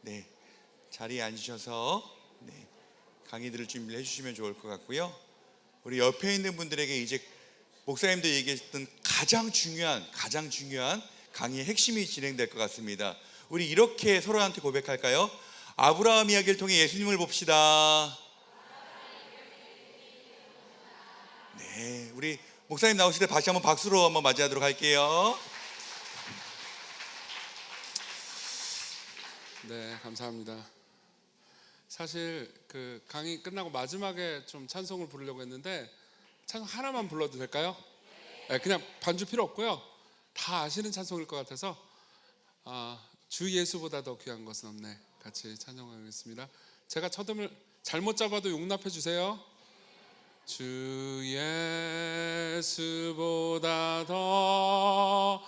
네, 자리에 앉으셔서 강의 들을 준비를 해주시면 좋을 것 같고요. 우리 옆에 있는 분들에게 이제 목사님도 얘기했던 가장 중요한 강의의 핵심이 진행될 것 같습니다. 우리 이렇게 서로한테 고백할까요? 아브라함 이야기를 통해 예수님을 봅시다. 네, 우리 목사님 나오실 때 다시 한번 박수로 한번 맞이하도록 할게요. 네, 감사합니다. 사실 그 강의 끝나고 마지막에 좀 찬송을 부르려고 했는데 찬송 하나만 불러도 될까요? 네, 그냥 반주 필요 없고요. 다 아시는 찬송일 것 같아서 주 예수보다 더 귀한 것은 없네. 같이 찬송하겠습니다. 제가 첫음을 잘못 잡아도 용납해 주세요. 주 예수보다 더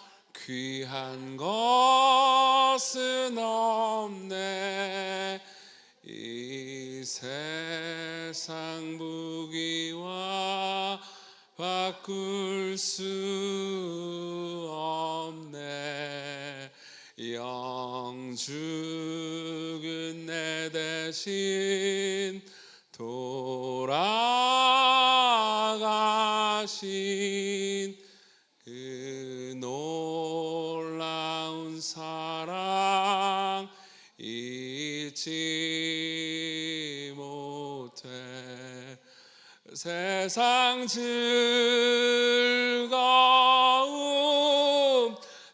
귀한 것은 없네. 이 세상 부귀와 바꿀 수 없네. 영죽은 내 대신 돌아가신 그 놀라운 사랑 잊지 못해. 세상 즐거움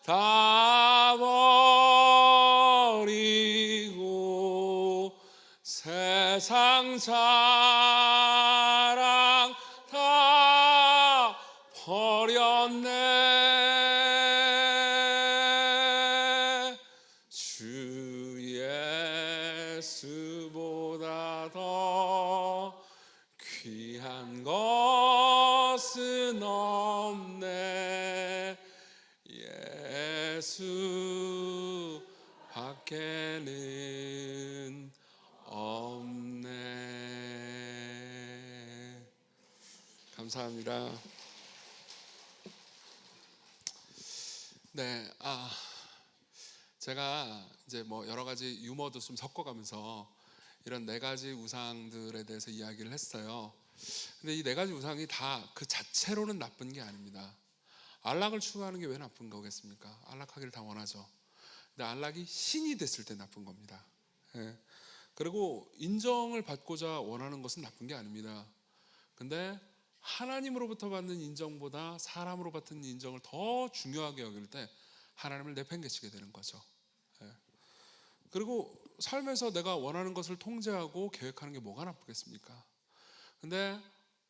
다 버리고 세상 자랑 다 버렸네. 주 예수보다 더 귀한 것은 없네. 예수 밖에는 없네. 감사합니다. 네, 제가 이제 뭐 여러 가지 유머도 좀 섞어가면서 이런 네 가지 우상들에 대해서 이야기를 했어요. 근데 이 네 가지 우상이 다 그 자체로는 나쁜 게 아닙니다. 안락을 추구하는 게 왜 나쁜 거겠습니까? 안락하기를 다 원하죠. 근데 안락이 신이 됐을 때 나쁜 겁니다. 예. 그리고 인정을 받고자 원하는 것은 나쁜 게 아닙니다. 근데 하나님으로부터 받는 인정보다 사람으로 받는 인정을 더 중요하게 여길 때 하나님을 내팽개치게 되는 거죠. 예. 그리고 삶에서 내가 원하는 것을 통제하고 계획하는 게 뭐가 나쁘겠습니까? 근데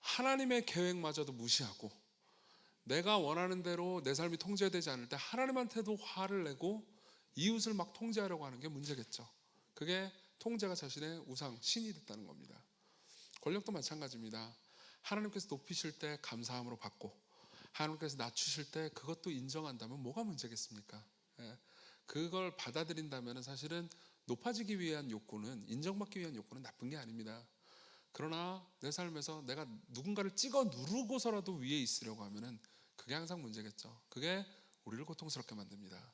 하나님의 계획마저도 무시하고 내가 원하는 대로 내 삶이 통제되지 않을 때 하나님한테도 화를 내고 이웃을 막 통제하려고 하는 게 문제겠죠. 그게 통제가 자신의 우상, 신이 됐다는 겁니다. 권력도 마찬가지입니다. 하나님께서 높이실 때 감사함으로 받고 하나님께서 낮추실 때 그것도 인정한다면 뭐가 문제겠습니까? 예. 그걸 받아들인다면 사실은 높아지기 위한 욕구는, 인정받기 위한 욕구는 나쁜 게 아닙니다. 그러나 내 삶에서 내가 누군가를 찍어 누르고서라도 위에 있으려고 하면은 그게 항상 문제겠죠. 그게 우리를 고통스럽게 만듭니다.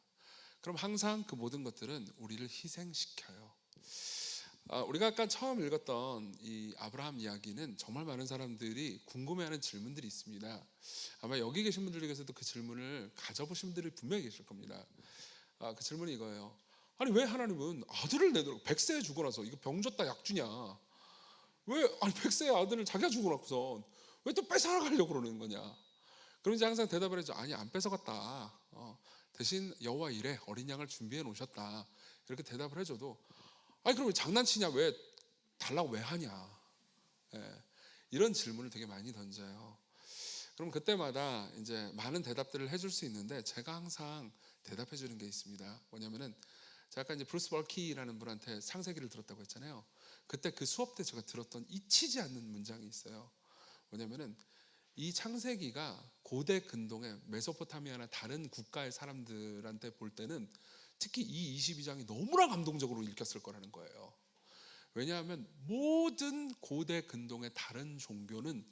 그럼 항상 그 모든 것들은 우리를 희생시켜요. 우리가 아까 처음 읽었던 이 아브라함 이야기는 정말 많은 사람들이 궁금해하는 질문들이 있습니다. 아마 여기 계신 분들 중에서도 그 질문을 가져보신 분들이 분명히 계실 겁니다. 그 질문이 이거예요. 아니 왜 하나님은 아들을 내도록 100세에 죽고 나서 이거 병 줬다 약 주냐? 왜 아니 100세의 아들을 자기가 죽고 나서선 왜 또 뺏어가려고 그러는 거냐? 그럼 이제 항상 대답을 해줘. 아니 안 뺏어갔다. 대신 여호와 이래 어린 양을 준비해 놓으셨다. 이렇게 대답을 해줘도 아니 그럼 왜 장난치냐? 왜 달라고 왜 하냐? 예, 이런 질문을 되게 많이 던져요. 그럼 그때마다 이제 많은 대답들을 해줄 수 있는데 제가 항상 대답해 주는 게 있습니다. 뭐냐면은 제가 아까 이제 브루스 벌키라는 분한테 창세기를 들었다고 했잖아요. 그때 그 수업 때 제가 들었던 잊히지 않는 문장이 있어요. 뭐냐면은 이 창세기가 고대 근동의 메소포타미아나 다른 국가의 사람들한테 볼 때는 특히 이 22장이 너무나 감동적으로 읽혔을 거라는 거예요. 왜냐하면 모든 고대 근동의 다른 종교는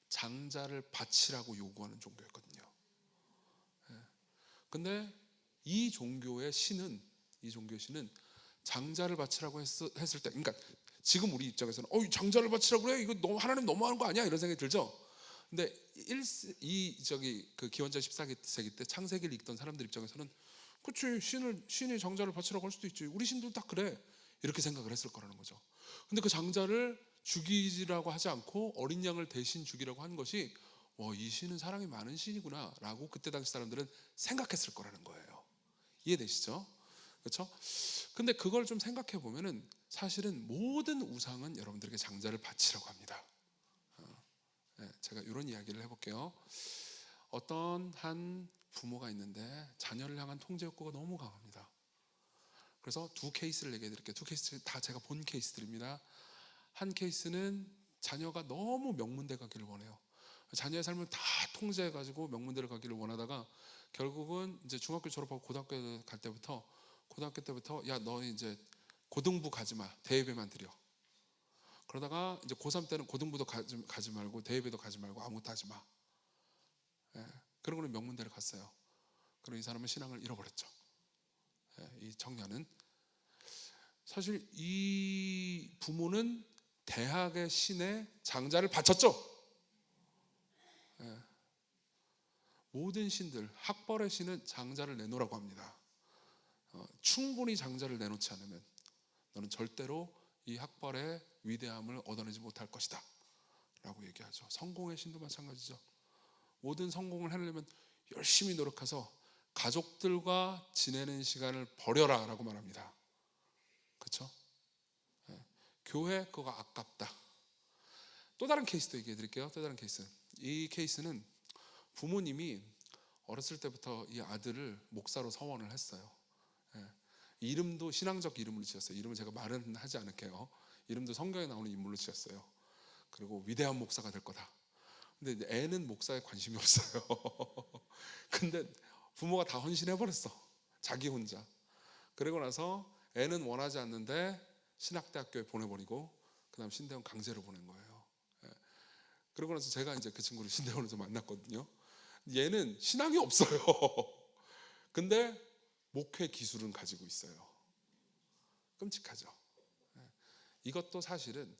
장자를 바치라고 요구하는 종교였거든요. 근데 이 종교의 신은 장자를 바치라고 했을 때, 그러니까 지금 우리 입장에서는 장자를 바치라고 그래? 이거 너무 하나님 너무하는 거 아니야? 이런 생각이 들죠. 근데 그 기원전 14세기 때 창세기를 읽던 사람들 입장에서는 그치, 신이 장자를 바치라고 할 수도 있지, 우리 신도 딱 그래, 이렇게 생각을 했을 거라는 거죠. 근데 그 장자를 죽이라고 하지 않고 어린 양을 대신 죽이라고 한 것이 이 신은 사랑이 많은 신이구나 라고 그때 당시 사람들은 생각했을 거라는 거예요. 이해되시죠? 그렇죠? 근데 그걸 좀 생각해 보면은 사실은 모든 우상은 여러분들에게 장자를 바치라고 합니다. 제가 이런 이야기를 해볼게요. 어떤 한 부모가 있는데 자녀를 향한 통제 욕구가 너무 강합니다. 그래서 두 케이스를 얘기해 드릴게요. 두 케이스 다 제가 본 케이스들입니다. 한 케이스는 자녀가 너무 명문대 가기를 원해요. 자녀의 삶을 다 통제해가지고 명문대를 가기를 원하다가 결국은 이제 중학교 졸업하고 고등학교 갈 때부터 야, 너 이제 고등부 가지 마, 대예배만 드려. 그러다가 이제 고3 때는 고등부도 가지 말고 대예배도 가지 말고 아무것도 하지 마. 그러고는 명문대를 갔어요. 그리고 이 사람은 신앙을 잃어버렸죠. 이 청년은 사실 이 부모는 대학의 신에 장자를 바쳤죠. 모든 신들, 학벌의 신은 장자를 내놓으라고 합니다. 충분히 장자를 내놓지 않으면 너는 절대로 이 학벌의 위대함을 얻어내지 못할 것이다 라고 얘기하죠. 성공의 신도 마찬가지죠. 모든 성공을 하려면 열심히 노력해서 가족들과 지내는 시간을 버려라 라고 말합니다. 그렇죠? 교회 그거 아깝다. 또 다른 케이스도 얘기해 드릴게요. 또 다른 케이스. 이 케이스는 부모님이 어렸을 때부터 이 아들을 목사로 서원을 했어요. 이름도 신앙적 이름으로 지었어요. 이름은 제가 말은 하지 않을게요. 이름도 성경에 나오는 인물로 지었어요. 그리고 위대한 목사가 될 거다. 근데 애는 목사에 관심이 없어요. 근데 부모가 다 헌신해버렸어. 자기 혼자. 그러고 나서 애는 원하지 않는데 신학대학교에 보내버리고 그 다음 신대원 강제로 보낸 거예요. 그러고 나서 제가 이제 그 친구를 신대원에서 만났거든요. 얘는 신앙이 없어요. 근데 목회 기술은 가지고 있어요. 끔찍하죠. 이것도 사실은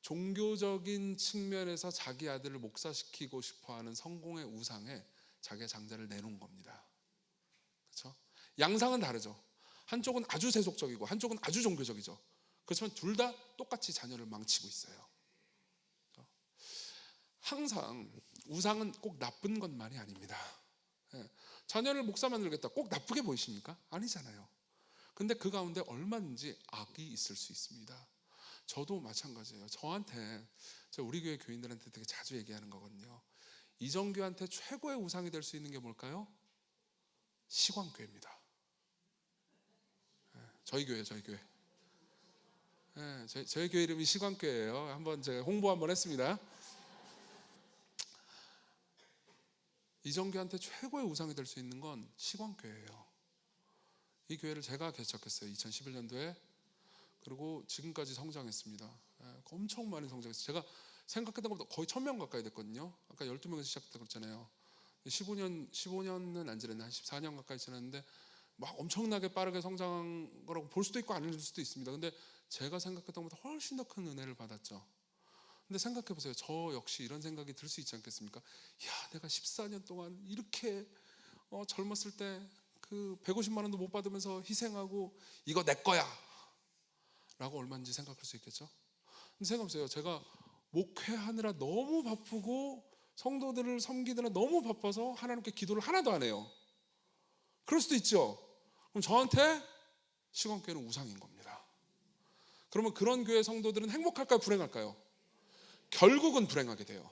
종교적인 측면에서 자기 아들을 목사시키고 싶어하는 성공의 우상에 자기의 장자를 내놓은 겁니다. 그렇죠? 양상은 다르죠. 한쪽은 아주 세속적이고 한쪽은 아주 종교적이죠. 그렇지만 둘 다 똑같이 자녀를 망치고 있어요. 항상 우상은 꼭 나쁜 것만이 아닙니다. 자녀를 목사 만들겠다, 꼭 나쁘게 보이십니까? 아니잖아요. 근데 그 가운데 얼마든지 악이 있을 수 있습니다. 저도 마찬가지예요. 저한테, 우리 교회 교인들한테 되게 자주 얘기하는 거거든요. 이정규한테 최고의 우상이 될 수 있는 게 뭘까요? 시광교회입니다. 저희 교회. 저희 교회 이름이 시광교회예요. 한번 제가 홍보 한번 했습니다. 이정규한테 최고의 우상이 될 수 있는 건 시광교회예요. 이 교회를 제가 개척했어요. 2011년도에. 그리고 지금까지 성장했습니다. 엄청 많이 성장했어요. 제가 생각했던 것보다 거의 1000명 가까이 됐거든요. 아까 12명에서 시작했다고 그랬잖아요. 15년은 안 지났는데 한 14년 가까이 지났는데 막 엄청나게 빠르게 성장한 거라고 볼 수도 있고 아닐 수도 있습니다. 근데 제가 생각했던 것보다 훨씬 더 큰 은혜를 받았죠. 근데 생각해 보세요. 저 역시 이런 생각이 들 수 있지 않겠습니까? 야, 내가 14년 동안 이렇게 젊었을 때 그 150만 원도 못 받으면서 희생하고 이거 내 거야 라고 얼마인지 생각할 수 있겠죠? 근데 생각해보세요. 제가 목회하느라 너무 바쁘고 성도들을 섬기느라 너무 바빠서 하나님께 기도를 하나도 안 해요. 그럴 수도 있죠. 그럼 저한테 시간교회는 우상인 겁니다. 그러면 그런 교회 성도들은 행복할까요? 불행할까요? 결국은 불행하게 돼요.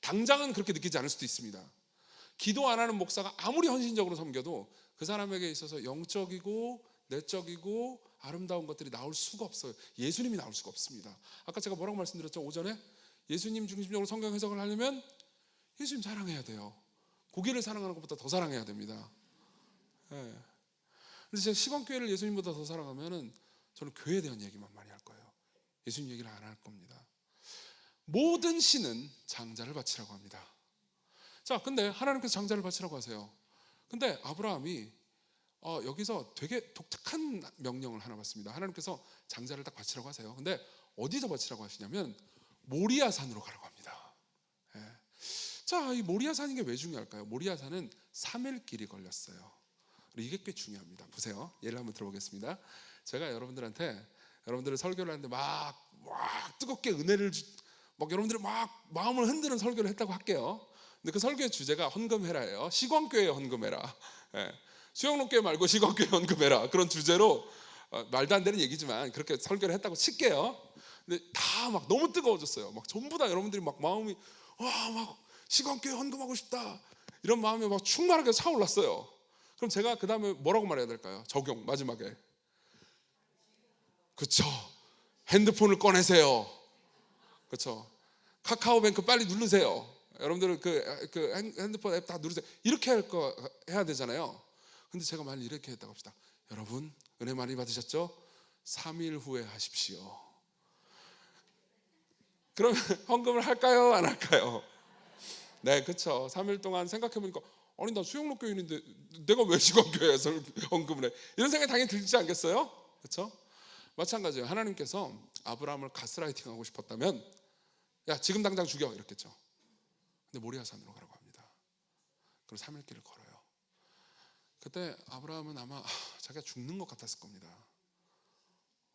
당장은 그렇게 느끼지 않을 수도 있습니다. 기도 안 하는 목사가 아무리 헌신적으로 섬겨도 그 사람에게 있어서 영적이고 내적이고 아름다운 것들이 나올 수가 없어요. 예수님이 나올 수가 없습니다. 아까 제가 뭐라고 말씀드렸죠? 오전에 예수님 중심적으로 성경 해석을 하려면 예수님 사랑해야 돼요. 고기를 사랑하는 것보다 더 사랑해야 됩니다. 그래서 제가 시간교회를 예수님보다 더 사랑하면은 저는 교회에 대한 얘기만 많이 할 거예요. 예수님 얘기를 안 할 겁니다. 모든 신은 장자를 바치라고 합니다. 자, 근데 하나님께서 장자를 바치라고 하세요. 근데 아브라함이 여기서 되게 독특한 명령을 하나 받습니다. 하나님께서 장자를 딱 바치라고 하세요. 근데 어디서 바치라고 하시냐면 모리아산으로 가라고 합니다. 예. 자, 이 모리아산인 게 왜 중요할까요? 모리아산은 3일 길이 걸렸어요. 이게 꽤 중요합니다. 보세요. 예를 한번 들어보겠습니다. 제가 여러분들을 설교를 하는데 막 뜨겁게 막 여러분들이 막 마음을 흔드는 설교를 했다고 할게요. 근데 그 설교의 주제가 헌금해라예요. 시광교회 헌금해라. 예. 수영농교회 말고 시광교회 헌금해라. 그런 주제로 말도 안 되는 얘기지만 그렇게 설교를 했다고 칠게요. 근데 다 막 너무 뜨거워졌어요. 막 전부 다 여러분들이 막 마음이 막 시광교회 헌금하고 싶다 이런 마음이 막 충만하게 차올랐어요. 그럼 제가 그 다음에 뭐라고 말해야 될까요? 적용 마지막에. 그쵸. 핸드폰을 꺼내세요. 그쵸. 카카오뱅크 빨리 누르세요. 여러분들은 그 핸드폰 앱 다 누르세요. 이렇게 해야 되잖아요. 근데 제가 만약 이렇게 했다고 합시다. 여러분 은혜 많이 받으셨죠? 3일 후에 하십시오. 그러면 헌금을 할까요? 안 할까요? 네, 그렇죠. 3일 동안 생각해보니까 아니 나 수영록교인인데 내가 왜 시광교회에서 헌금을 해? 이런 생각이 당연히 들지 않겠어요? 그렇죠? 마찬가지예요. 하나님께서 아브라함을 가스라이팅하고 싶었다면 야 지금 당장 죽여 이랬겠죠. 근데 모리아산으로 가라고 합니다. 그럼 3일 길을 걸어요. 그때 아브라함은 아마 자기가 죽는 것 같았을 겁니다.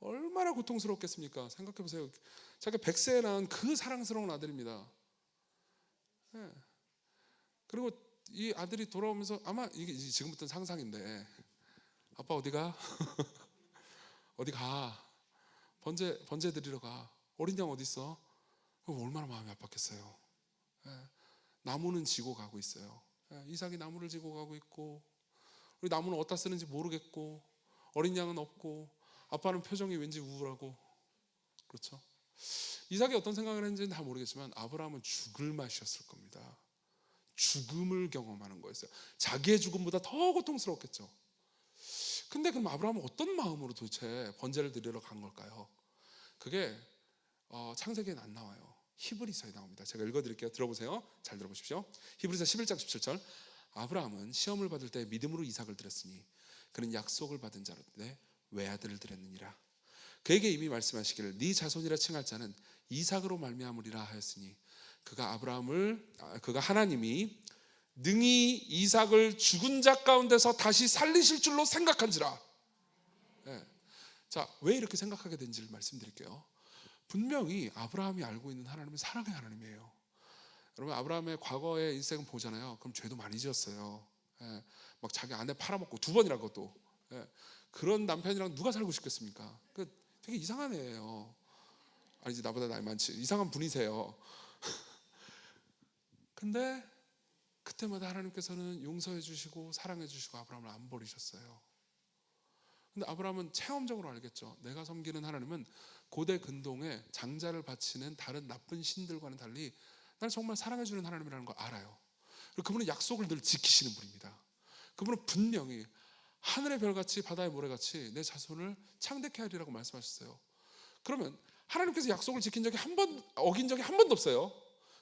얼마나 고통스럽겠습니까? 생각해보세요. 자기가 100세에 낳은 그 사랑스러운 아들입니다. 네. 그리고 이 아들이 돌아오면서 아마 이게 지금부터는 상상인데 아빠 어디가? 어디 가? 번제 드리러 가. 어린 양 어디 있어? 얼마나 마음이 아팠겠어요. 네. 나무는 지고 가고 있어요. 네. 이삭이 나무를 지고 가고 있고 우리 나무는 어디다 쓰는지 모르겠고 어린 양은 없고 아빠는 표정이 왠지 우울하고 그렇죠? 이삭이 어떤 생각을 했는지는 다 모르겠지만 아브라함은 죽을 맛이었을 겁니다. 죽음을 경험하는 거였어요. 자기의 죽음보다 더 고통스러웠겠죠. 근데 그럼 아브라함은 어떤 마음으로 도대체 번제를 드리러 간 걸까요? 그게 창세기에는 안 나와요. 히브리서에 나옵니다. 제가 읽어드릴게요. 들어보세요. 잘 들어보십시오. 히브리서 11장 17절 아브라함은 시험을 받을 때 믿음으로 이삭을 드렸으니 그는 약속을 받은 자로되 외아들을 드렸느니라. 그에게 이미 말씀하시기를 네 자손이라 칭할 자는 이삭으로 말미암으리라 하였으니 그가 하나님이 능히 이삭을 죽은 자 가운데서 다시 살리실 줄로 생각한지라. 네. 자, 왜 이렇게 생각하게 된지를 말씀드릴게요. 분명히 아브라함이 알고 있는 하나님은 사랑의 하나님이에요. 여러분 아브라함의 과거의 인생은 보잖아요. 그럼 죄도 많이 지었어요. 예, 막 자기 아내 팔아먹고 2번이라 그것도. 예, 그런 남편이랑 누가 살고 싶겠습니까? 되게 이상한 애예요. 아니지 나보다 나이 많지. 이상한 분이세요. 근데 그때마다 하나님께서는 용서해 주시고 사랑해 주시고 아브라함을 안 버리셨어요. 근데 아브라함은 체험적으로 알겠죠. 내가 섬기는 하나님은 고대 근동에 장자를 바치는 다른 나쁜 신들과는 달리 나를 정말 사랑해 주는 하나님이라는 걸 알아요. 그리고 그분은 약속을 늘 지키시는 분입니다. 그분은 분명히 하늘의 별같이 바다의 모래같이 내 자손을 창대케 하리라고 말씀하셨어요. 그러면 하나님께서 약속을 지킨 적이 어긴 적이 한 번도 없어요.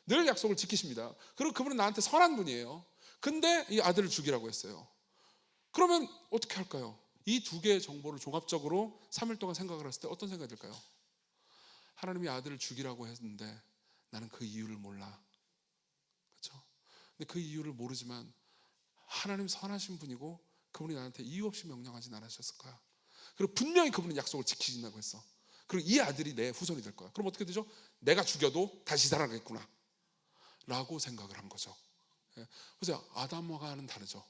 늘 약속을 지키십니다. 그리고 그분은 나한테 선한 분이에요. 근데 이 아들을 죽이라고 했어요. 그러면 어떻게 할까요? 이 두 개의 정보를 종합적으로 3일 동안 생각을 했을 때 어떤 생각이 들까요? 하나님이 아들을 죽이라고 했는데 나는 그 이유를 몰라. 그렇죠? 근데 그 이유를 모르지만 하나님 선하신 분이고 그분이 나한테 이유 없이 명령하진 않으셨을 거야. 그리고 분명히 그분은 약속을 지키신다고 했어. 그리고 이 아들이 내 후손이 될 거야. 그럼 어떻게 되죠? 내가 죽여도 다시 살아나겠구나 라고 생각을 한 거죠. 그래서 아담과는 다르죠.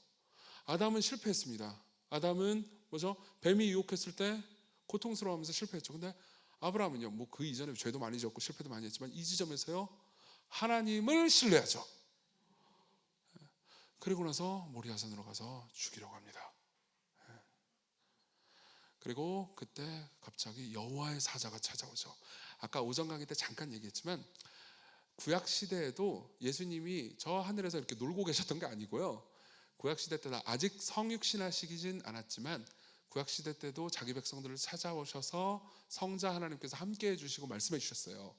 아담은 실패했습니다. 아담은 뭐죠? 뱀이 유혹했을 때 고통스러워하면서 실패했죠. 근데 아브라함은요, 뭐 그 이전에 죄도 많이 지었고 실패도 많이 했지만 이 지점에서요 하나님을 신뢰하죠. 그리고 나서 모리아산으로 가서 죽이려고 합니다. 그리고 그때 갑자기 여호와의 사자가 찾아오죠. 아까 오전 강의 때 잠깐 얘기했지만 구약 시대에도 예수님이 저 하늘에서 이렇게 놀고 계셨던 게 아니고요. 구약 시대 때도 아직 성육신하시진 않았지만 구약 시대 때도 자기 백성들을 찾아오셔서 성자 하나님께서 함께 해주시고 말씀해 주셨어요.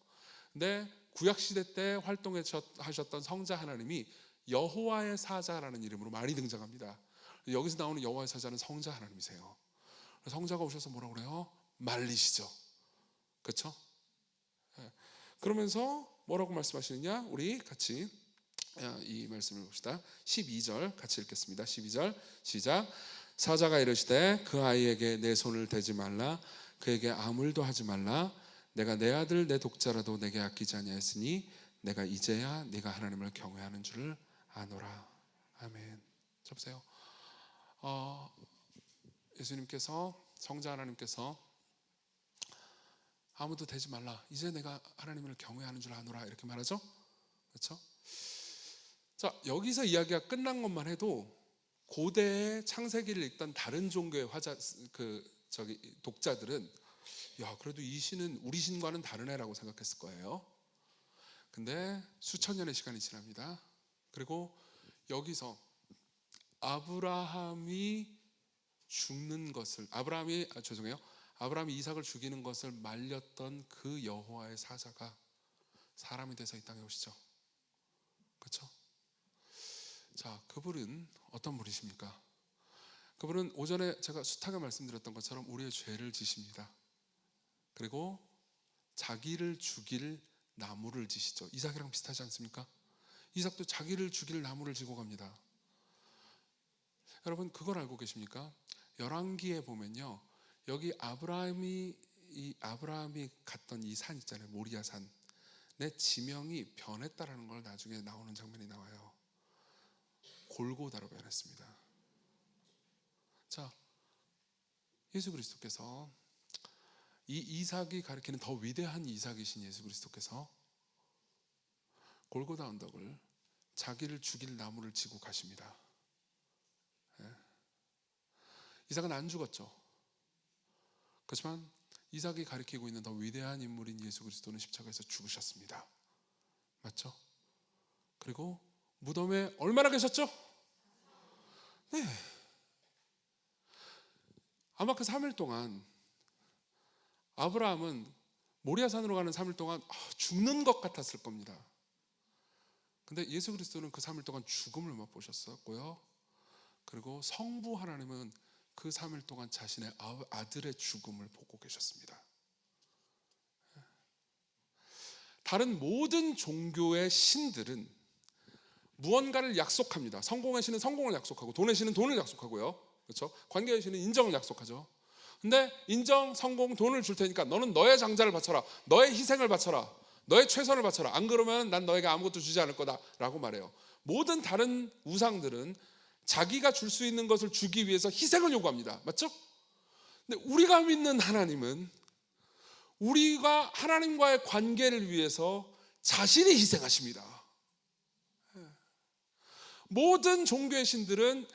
근데 구약 시대 때 활동하셨던 성자 하나님이 여호와의 사자라는 이름으로 많이 등장합니다. 여기서 나오는 여호와의 사자는 성자 하나님이세요. 성자가 오셔서 뭐라고 그래요? 말리시죠. 그렇죠? 그러면서 뭐라고 말씀하시느냐? 우리 같이 이 말씀을 봅시다. 12절 같이 읽겠습니다. 12절 시작. 사자가 이르시되 그 아이에게 내 손을 대지 말라, 그에게 아무 일도 하지 말라. 내가 내 아들 내 독자라도 내게 아끼지 아니하였으니 내가 이제야 네가 하나님을 경외하는 줄을 아노라. 아멘. 자 보세요. 예수님께서, 성자 하나님께서 아무도 대지 말라, 이제 내가 하나님을 경외하는 줄 아노라, 이렇게 말하죠. 그렇죠? 자, 여기서 이야기가 끝난 것만 해도 고대의 창세기를 읽던 다른 종교의 독자들은 야, 그래도 이 신은 우리 신과는 다른 애라고 생각했을 거예요. 근데 수천 년의 시간이 지납니다. 그리고 여기서 아브라함이 이삭을 죽이는 것을 말렸던 그 여호와의 사자가 사람이 돼서 이 땅에 오시죠. 그렇죠? 자, 그분은 어떤 분이십니까? 그분은 오전에 제가 숱하게 말씀드렸던 것처럼 우리의 죄를 지십니다. 그리고 자기를 죽일 나무를 지시죠. 이삭이랑 비슷하지 않습니까? 이삭도 자기를 죽일 나무를 지고 갑니다. 여러분, 그걸 알고 계십니까? 열왕기에 보면요, 여기 아브라함이 갔던 이 산 있잖아요, 모리아 산. 내 지명이 변했다라는 걸 나중에 나오는 장면이 나와요. 골고다로 변했습니다. 자, 예수 그리스도께서 이 이삭이 가리키는 더 위대한 이삭이신 예수 그리스도께서 골고다 언덕을 자기를 죽일 나무를 지고 가십니다. 이삭은 안 죽었죠. 그렇지만 이삭이 가리키고 있는 더 위대한 인물인 예수 그리스도는 십자가에서 죽으셨습니다. 맞죠? 그리고 무덤에 얼마나 계셨죠? 네. 아마 그 3일 동안 아브라함은 모리아산으로 가는 3일 동안 죽는 것 같았을 겁니다. 근데 예수 그리스도는 그 3일 동안 죽음을 맛보셨었고요. 그리고 성부 하나님은 그 3일 동안 자신의 아들의 죽음을 보고 계셨습니다. 다른 모든 종교의 신들은 무언가를 약속합니다. 성공의 신은 성공을 약속하고, 돈의 신은 돈을 약속하고요. 그렇죠? 관계의 신은 인정을 약속하죠. 근데 인정, 성공, 돈을 줄 테니까 너는 너의 장자를 바쳐라, 너의 희생을 바쳐라, 너의 최선을 바쳐라, 안 그러면 난 너에게 아무것도 주지 않을 거다 라고 말해요. 모든 다른 우상들은 자기가 줄 수 있는 것을 주기 위해서 희생을 요구합니다. 맞죠? 근데 우리가 믿는 하나님은 우리가 하나님과의 관계를 위해서 자신이 희생하십니다. 모든 종교의 신들은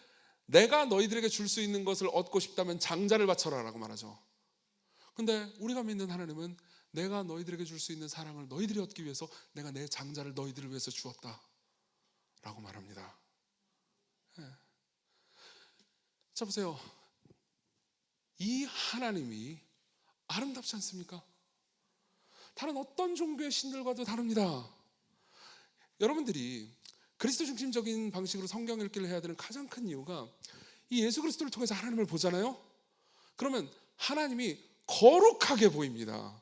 내가 너희들에게 줄 수 있는 것을 얻고 싶다면 장자를 바쳐라 라고 말하죠. 근데 우리가 믿는 하나님은 내가 너희들에게 줄 수 있는 사랑을 너희들이 얻기 위해서 내가 내 장자를 너희들을 위해서 주었다 라고 말합니다. 자 보세요, 이 하나님이 아름답지 않습니까? 다른 어떤 종교의 신들과도 다릅니다. 여러분들이 그리스도 중심적인 방식으로 성경 읽기를 해야 되는 가장 큰 이유가 이 예수 그리스도를 통해서 하나님을 보잖아요. 그러면 하나님이 거룩하게 보입니다.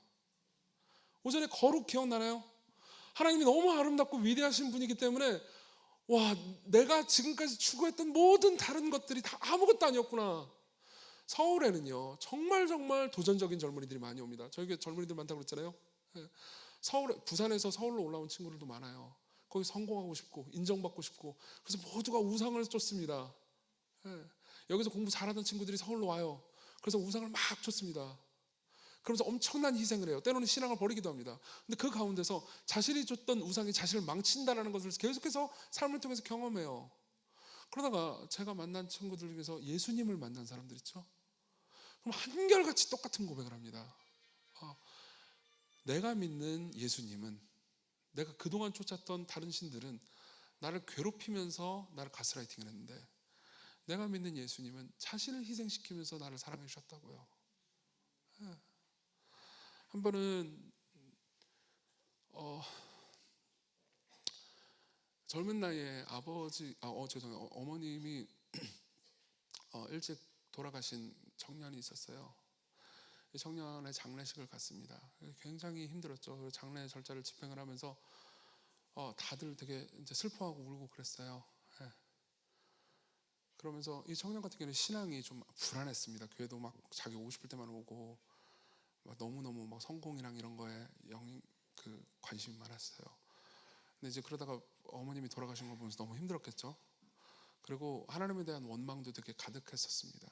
오전에 거룩 기억나나요? 하나님이 너무 아름답고 위대하신 분이기 때문에 와, 내가 지금까지 추구했던 모든 다른 것들이 다 아무것도 아니었구나. 서울에는요 정말 도전적인 젊은이들이 많이 옵니다. 저희 젊은이들 많다고 그랬잖아요. 부산에서 서울로 올라온 친구들도 많아요. 거기 성공하고 싶고 인정받고 싶고, 그래서 모두가 우상을 쫓습니다. 여기서 공부 잘하던 친구들이 서울로 와요. 그래서 우상을 막 쫓습니다. 그러면서 엄청난 희생을 해요. 때로는 신앙을 버리기도 합니다. 근데 그 가운데서 자신이 줬던 우상이 자신을 망친다라는 것을 계속해서 삶을 통해서 경험해요. 그러다가 제가 만난 친구들 중에서 예수님을 만난 사람들 있죠. 그럼 한결같이 똑같은 고백을 합니다. 내가 믿는 예수님은, 내가 그동안 쫓았던 다른 신들은 나를 괴롭히면서 나를 가스라이팅을 했는데 내가 믿는 예수님은 자신을 희생시키면서 나를 사랑해 주셨다고요. 한 번은 젊은 나이에 어머님이 일찍 돌아가신 청년이 있었어요. 이 청년의 장례식을 갔습니다. 굉장히 힘들었죠. 장례 절차를 집행을 하면서 다들 되게 이제 슬퍼하고 울고 그랬어요. 예. 그러면서 이 청년 같은 경우는 신앙이 좀 불안했습니다. 교회도 막 자기 오고 싶을 때만 오고 막 너무너무 막 성공이랑 이런 거에 관심이 많았어요. 근데 이제 그러다가 어머님이 돌아가신 거 보면서 너무 힘들었겠죠. 그리고 하나님에 대한 원망도 되게 가득했었습니다.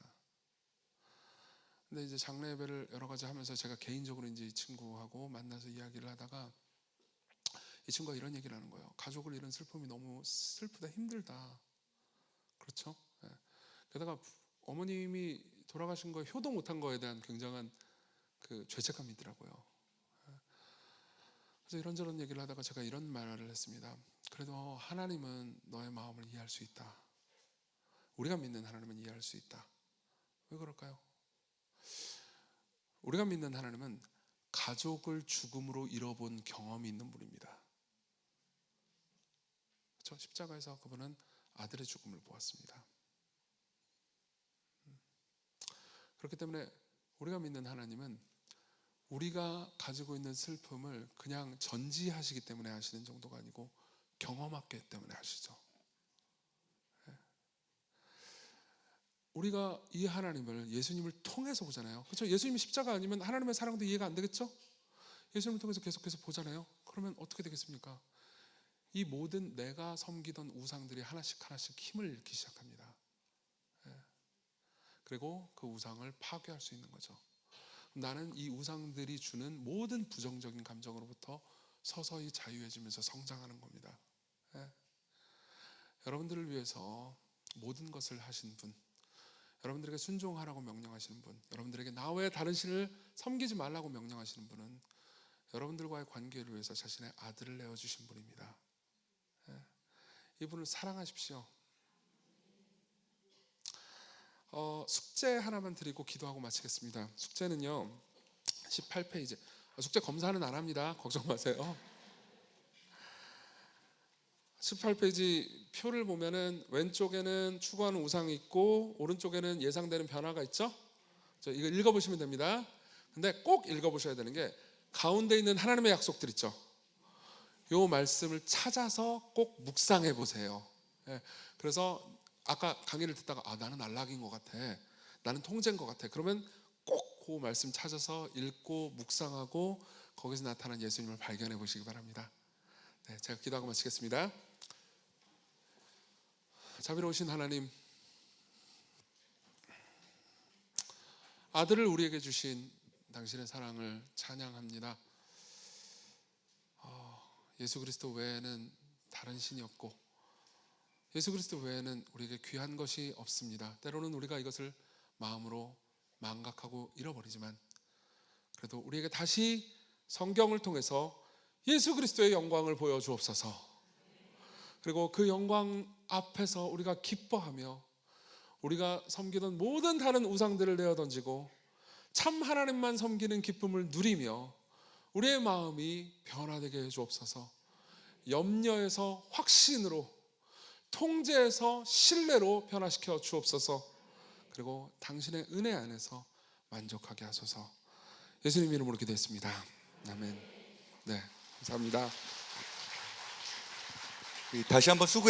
근데 이제 장례 예배를 여러 가지 하면서 제가 개인적으로 이제 이 친구하고 만나서 이야기를 하다가 이 친구가 이런 얘기를 하는 거예요. 가족을 잃은 슬픔이 너무 슬프다, 힘들다. 그렇죠? 예. 게다가 어머님이 돌아가신 거에 효도 못한 거에 대한 굉장한 죄책감이 있더라고요. 예. 그래서 이런저런 얘기를 하다가 제가 이런 말을 했습니다. 그래도 하나님은 너의 마음을 이해할 수 있다. 우리가 믿는 하나님은 이해할 수 있다. 왜 그럴까요? 우리가 믿는 하나님은 가족을 죽음으로 잃어본 경험이 있는 분입니다. 그렇죠? 십자가에서 그분은 아들의 죽음을 보았습니다. 그렇기 때문에 우리가 믿는 하나님은 우리가 가지고 있는 슬픔을 그냥 전지하시기 때문에 하시는 정도가 아니고 경험했기 때문에 하시죠. 우리가 이 하나님을 예수님을 통해서 보잖아요. 그렇죠? 예수님이 십자가 아니면 하나님의 사랑도 이해가 안 되겠죠? 예수님을 통해서 계속해서 보잖아요. 그러면 어떻게 되겠습니까? 이 모든 내가 섬기던 우상들이 하나씩 힘을 잃기 시작합니다. 그리고 그 우상을 파괴할 수 있는 거죠. 나는 이 우상들이 주는 모든 부정적인 감정으로부터 서서히 자유해지면서 성장하는 겁니다. 여러분들을 위해서 모든 것을 하신 분, 여러분들에게 순종하라고 명령하시는 분, 여러분들에게 나 외에 다른 신을 섬기지 말라고 명령하시는 분은 여러분들과의 관계를 위해서 자신의 아들을 내어주신 분입니다. 이분을 사랑하십시오. 숙제 하나만 드리고 기도하고 마치겠습니다. 숙제는요 18페이지. 숙제 검사는 안 합니다. 걱정 마세요. 18페이지 표를 보면은 왼쪽에는 추구하는 우상이 있고 오른쪽에는 예상되는 변화가 있죠. 이거 읽어보시면 됩니다. 근데 꼭 읽어보셔야 되는 게 가운데 있는 하나님의 약속들 있죠. 요 말씀을 찾아서 꼭 묵상해 보세요. 그래서 아까 강의를 듣다가 나는 안락인 것 같아, 나는 통제인 것 같아, 그러면 꼭 그 말씀 찾아서 읽고 묵상하고 거기서 나타난 예수님을 발견해 보시기 바랍니다. 제가 기도하고 마치겠습니다. 자비로우신 하나님, 아들을 우리에게 주신 당신의 사랑을 찬양합니다. 예수 그리스도 외에는 다른 신이 없고 예수 그리스도 외에는 우리에게 귀한 것이 없습니다. 때로는 우리가 이것을 마음으로 망각하고 잃어버리지만 그래도 우리에게 다시 성경을 통해서 예수 그리스도의 영광을 보여주옵소서. 그리고 그 영광 앞에서 우리가 기뻐하며 우리가 섬기던 모든 다른 우상들을 내어던지고 참 하나님만 섬기는 기쁨을 누리며 우리의 마음이 변화되게 해주옵소서. 염려에서 확신으로, 통제에서 신뢰로 변화시켜 주옵소서. 그리고 당신의 은혜 안에서 만족하게 하소서. 예수님 이름으로 기도했습니다. 아멘. 네, 감사합니다. 다시 한번 수고